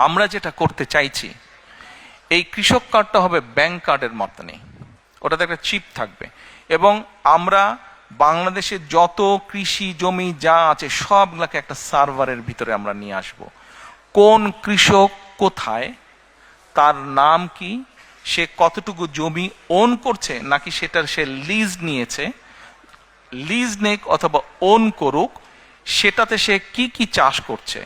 আমরা যেটা করতে চাইছি, এই কৃষক কার্ডটা হবে ব্যাংক কার্ডের মতনই, ওটাতে একটা চিপ থাকবে, এবং আমরা বাংলাদেশের যত কৃষি জমি যা আছে সবগুলোকে একটা সার্ভারের ভিতরে আমরা নিয়ে আসব। কোন কৃষক কোথায়, তার নাম কি, সে কতটুকু জমি ওন করছে, নাকি সেটার সে লিজ নিয়েছে, লিজ নেক অথবা ওন করুক, সেটাতে সে কি কি চাষ করছে।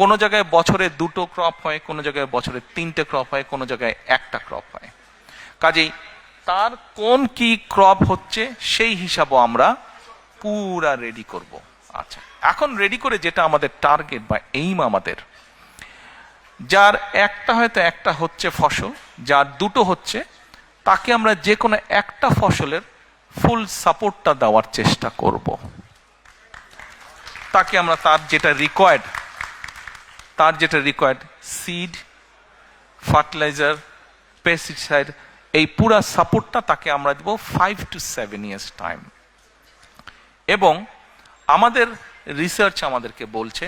কোনো জায়গায় বছরে 2টো ক্রপ হয়, কোনো জায়গায় বছরে 3টে ক্রপ হয়, কোনো জায়গায় 1টা ক্রপ হয়। কাজেই তার কোন কি ক্রপ হচ্ছে সেই হিসাবও আমরা পুরা রেডি করব। আচ্ছা, এখন রেডি করে যেটা আমাদের টার্গেট বা এইম, আমাদের যার একটা হচ্ছে ফসল, যার 2টো হচ্ছে, তাকে আমরা যে কোনো একটা ফসলের ফুল সাপোর্টটা দেওয়ার চেষ্টা করব। তাকে আমরা তার যেটা রিকোয়ার্ড সিড, ফার্টিলাইজার, পেস্টিসাইড, এই পুরা সাপোর্টটা তাকে আমরা দেব 5 to 7 years টাইম। এবং আমাদের রিসার্চ আমাদেরকে বলছে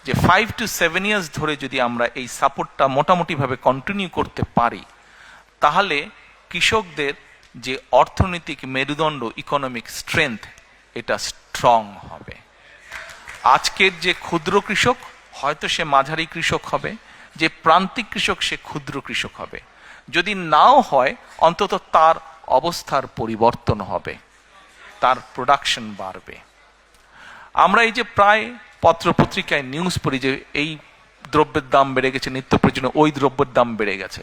যে 5 to 7 years ধরে যদি আমরা এই সাপোর্টটা মোটামুটিভাবে কন্টিনিউ করতে পারি, তাহলে কৃষকদের যে অর্থনৈতিক মেরুদণ্ড, ইকোনমিক স্ট্রেংথ, এটা স্ট্রং হবে। আজকের যে ক্ষুদ্র কৃষক, হয়তো সে মাঝারি কৃষক হবে, যে প্রান্তিক কৃষক সে ক্ষুদ্র কৃষক হবে। যদি নাও হয়, অন্তত তার অবস্থার পরিবর্তন হবে, তার প্রোডাকশন বাড়বে। আমরা এই যে প্রায় পত্রপত্রিকায় নিউজ পড়ি যে এই দ্রব্যের দাম বেড়ে গেছে, নিত্য প্রয়োজনীয় ওই দ্রব্যের দাম বেড়ে গেছে।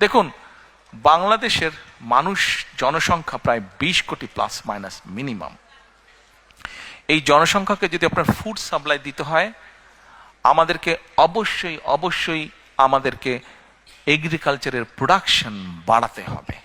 দেখুন, বাংলাদেশের জনসংখ্যা প্রায় 20 কোটি প্লাস মাইনাস মিনিমাম। এই জনসংখ্যাকে যদি আপনার ফুড সাপ্লাই দিতে হয়, আমাদেরকে অবশ্যই আমাদেরকে এগ্রিকালচারের প্রোডাকশন বাড়াতে হবে।